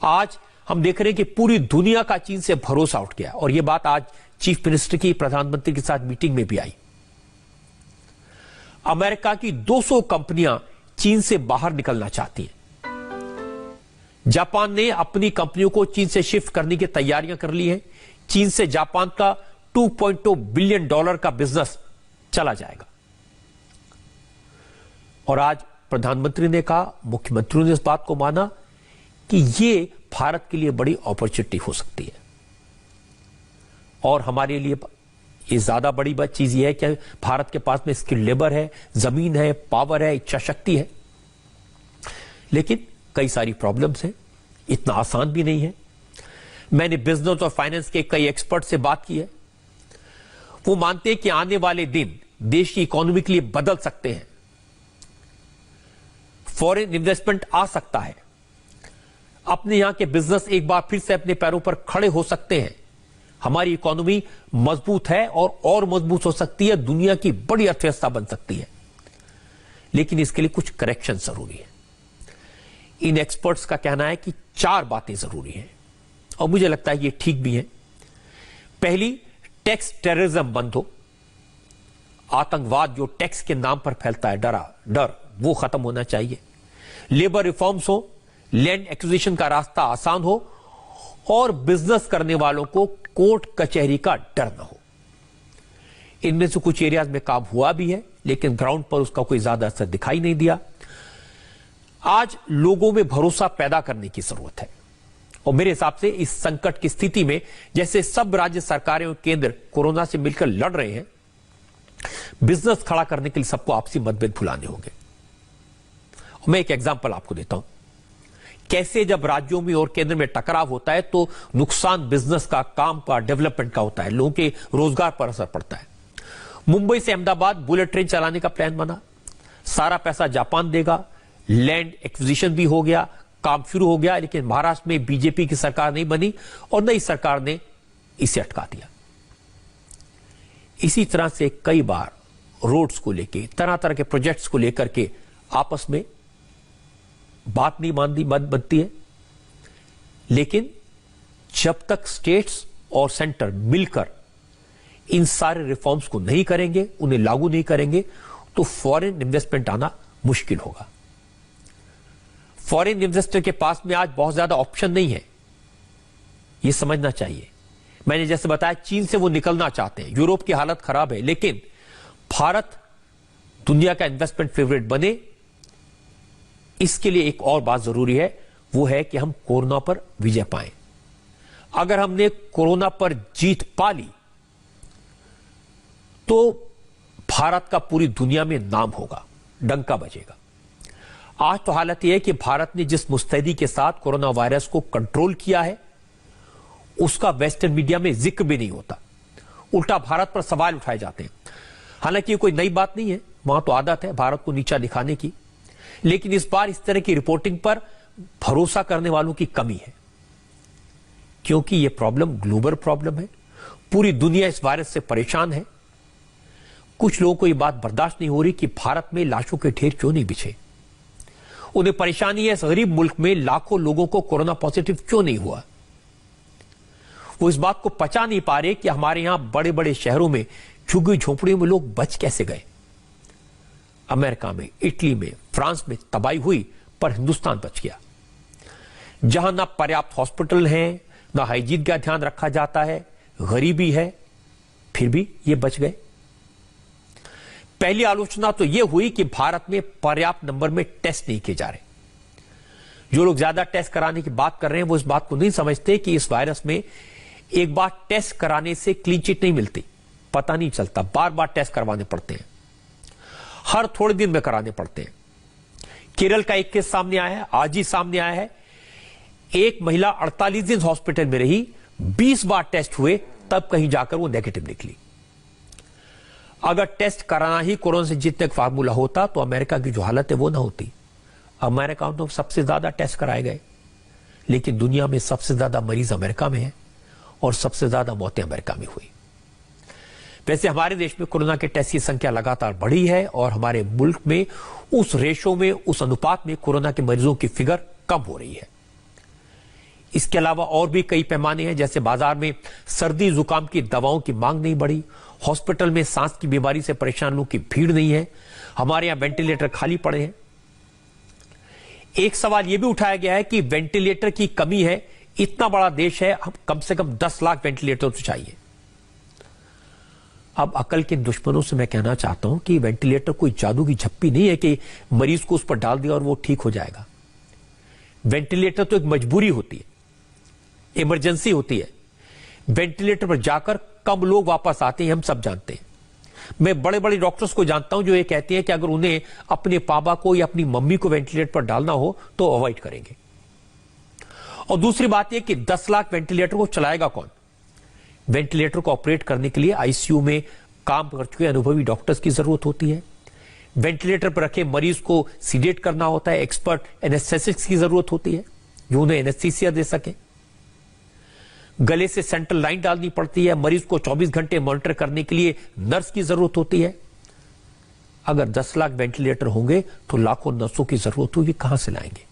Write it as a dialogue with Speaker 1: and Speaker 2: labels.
Speaker 1: आज हम देख रहे हैं कि पूरी दुनिया का चीन से भरोसा उठ गया और यह बात आज चीफ मिनिस्टर की प्रधानमंत्री के साथ मीटिंग में भी आई। अमेरिका की 200 कंपनियां चीन से बाहर निकलना चाहती हैं। जापान ने अपनी कंपनियों को चीन से शिफ्ट करने की तैयारियां कर ली हैं। चीन से जापान का $2.2 बिलियन का बिजनेस चला जाएगा। और आज प्रधानमंत्री ने कहा, मुख्यमंत्रियों ने इस बात को माना कि यह भारत के लिए बड़ी अपॉर्चुनिटी हो सकती है। और हमारे लिए ये ज्यादा बड़ी बात चीज यह है कि भारत के पास में स्किल्ड लेबर है, जमीन है, पावर है, इच्छा शक्ति है, लेकिन कई सारी प्रॉब्लम्स हैं। इतना आसान भी नहीं है। मैंने बिजनेस और फाइनेंस के कई एक्सपर्ट से बात की है। वो मानते हैं कि आने वाले दिन देश की इकोनॉमी के लिए बदल सकते हैं। फॉरेन इन्वेस्टमेंट आ सकता है। अपने यहां के बिजनेस एक बार फिर से अपने पैरों पर खड़े हो सकते हैं। हमारी इकोनॉमी मजबूत है और मजबूत हो सकती है, दुनिया की बड़ी अर्थव्यवस्था बन सकती है। लेकिन इसके लिए कुछ करेक्शन जरूरी है। इन एक्सपर्ट्स का कहना है कि 4 बातें जरूरी हैं और मुझे लगता है ये ठीक भी है। पहली, टैक्स टेररिज्म बंद हो। आतंकवाद जो टैक्स के नाम पर फैलता है, डर वो खत्म होना चाहिए। लेबर रिफॉर्म्स हो, लैंड एक्विजिशन का रास्ता आसान हो और बिजनेस करने वालों को कोर्ट कचहरी का डर न हो। इनमें से कुछ एरियाज में काम हुआ भी है, लेकिन ग्राउंड पर उसका कोई ज्यादा असर दिखाई नहीं दिया। आज लोगों में भरोसा पैदा करने की जरूरत है और मेरे हिसाब से इस संकट की स्थिति में, जैसे सब राज्य सरकारें और केंद्र कोरोना से मिलकर लड़ रहे हैं, बिजनेस खड़ा करने के लिए सबको आपसी मतभेद भुलाने होंगे। मैं एक एग्जांपल आपको देता हूं, कैसे जब राज्यों में और केंद्र में टकराव होता है तो नुकसान बिजनेस का, काम का, डेवलपमेंट का होता है, लोगों के रोजगार पर असर पड़ता है। मुंबई से अहमदाबाद बुलेट ट्रेन चलाने का प्लान बना, सारा पैसा जापान देगा, लैंड एक्विजिशन भी हो गया, काम शुरू हो गया, लेकिन महाराष्ट्र में बीजेपी की सरकार नहीं बनी और नई सरकार ने इसे अटका दिया। इसी तरह से कई बार रोड्स को लेके, तरह तरह के प्रोजेक्ट्स को लेकर के आपस में बात नहीं बनती है। लेकिन जब तक स्टेट्स और सेंटर मिलकर इन सारे रिफॉर्म्स को नहीं करेंगे, उन्हें लागू नहीं करेंगे, तो फॉरेन इन्वेस्टमेंट आना मुश्किल होगा। फॉरेन इन्वेस्टर के पास में आज बहुत ज्यादा ऑप्शन नहीं है, यह समझना चाहिए। मैंने जैसे बताया, चीन से वो निकलना चाहते हैं, यूरोप की हालत खराब है, लेकिन भारत दुनिया का इन्वेस्टमेंट फेवरेट बने, इसके लिए एक और बात जरूरी है, वो है कि हम कोरोना पर विजय पाएं। अगर हमने कोरोना पर जीत पा ली तो भारत का पूरी दुनिया में नाम होगा, डंका बजेगा। आज तो हालत यह है कि भारत ने जिस मुस्तैदी के साथ कोरोना वायरस को कंट्रोल किया है, उसका वेस्टर्न मीडिया में जिक्र भी नहीं होता। उल्टा भारत पर सवाल उठाए जाते हैं। हालांकि ये कोई नई बात नहीं है, वहां तो आदत है भारत को नीचा दिखाने की, लेकिन इस बार इस तरह की रिपोर्टिंग पर भरोसा करने वालों की कमी है, क्योंकि यह प्रॉब्लम ग्लोबल प्रॉब्लम है। पूरी दुनिया इस वायरस से परेशान है। कुछ लोगों को यह बात बर्दाश्त नहीं हो रही कि भारत में लाशों के ढेर क्यों नहीं बिछे। उन्हें परेशानी है इस गरीब मुल्क में लाखों लोगों को कोरोना पॉजिटिव क्यों नहीं हुआ। वो इस बात को पचा नहीं पा रहे कि हमारे यहां बड़े बड़े शहरों में झुग्गी झोंपड़ियों में लोग बच कैसे गए। अमेरिका में, इटली में, फ्रांस में तबाही हुई, पर हिंदुस्तान बच गया। जहां ना पर्याप्त हॉस्पिटल हैं, ना हाइजीन का ध्यान रखा जाता है, गरीबी है, फिर भी ये बच गए। पहली आलोचना तो यह हुई कि भारत में पर्याप्त नंबर में टेस्ट नहीं किए जा रहे। जो लोग ज्यादा टेस्ट कराने की बात कर रहे हैं, वो इस बात को नहीं समझते कि इस वायरस में एक बार टेस्ट कराने से क्लीन चिट नहीं मिलती, पता नहीं चलता, बार बार टेस्ट करवाने पड़ते हैं, हर थोड़े दिन में कराने पड़ते हैं। केरल का एक केस सामने आया है, आज ही सामने आया है। एक महिला 48 दिन हॉस्पिटल में रही, 20 बार टेस्ट हुए, तब कहीं जाकर वो नेगेटिव निकली। अगर टेस्ट कराना ही कोरोना से जीतने का फार्मूला होता तो अमेरिका की जो हालत है वो ना होती। अमेरिका में तो सबसे ज्यादा टेस्ट कराए गए, लेकिन दुनिया में सबसे ज्यादा मरीज अमेरिका में है और सबसे ज्यादा मौतें अमेरिका में हुई। वैसे हमारे देश में कोरोना के टेस्ट की संख्या लगातार बढ़ी है और हमारे मुल्क में उस रेशो में, उस अनुपात में कोरोना के मरीजों की फिगर कम हो रही है। इसके अलावा और भी कई पैमाने हैं, जैसे बाजार में सर्दी जुकाम की दवाओं की मांग नहीं बढ़ी, हॉस्पिटल में सांस की बीमारी से परेशान लोगों की भीड़ नहीं है, हमारे यहां वेंटिलेटर खाली पड़े हैं। एक सवाल यह भी उठाया गया है कि वेंटिलेटर की कमी है, इतना बड़ा देश है, हम कम से कम 10 लाख वेंटिलेटर तो चाहिए। अब अकल के दुश्मनों से मैं कहना चाहता हूं कि वेंटिलेटर कोई जादू की झप्पी नहीं है कि मरीज को उस पर डाल दिया और वो ठीक हो जाएगा। वेंटिलेटर तो एक मजबूरी होती है, इमरजेंसी होती है। वेंटिलेटर पर जाकर कम लोग वापस आते हैं, हम सब जानते हैं। मैं बड़े बड़े डॉक्टर्स को जानता हूं जो ये कहते हैं कि अगर उन्हें अपने पापा को या अपनी मम्मी को वेंटिलेटर पर डालना हो तो अवॉइड करेंगे। और दूसरी बात यह कि 10 लाख वेंटिलेटर को चलाएगा कौन? वेंटिलेटर को ऑपरेट करने के लिए आईसीयू में काम कर चुके अनुभवी डॉक्टर्स की जरूरत होती है। वेंटिलेटर पर रखे मरीज को सीडेट करना होता है, एक्सपर्ट एनेस्थेसिस्ट की जरूरत होती है जो उन्हें एनेस्थीसिया दे सके। गले से सेंट्रल लाइन डालनी पड़ती है, मरीज को 24 घंटे मॉनिटर करने के लिए नर्स की जरूरत होती है। अगर 10 लाख वेंटिलेटर होंगे तो लाखों नर्सों की जरूरत होगी, कहां से लाएंगे?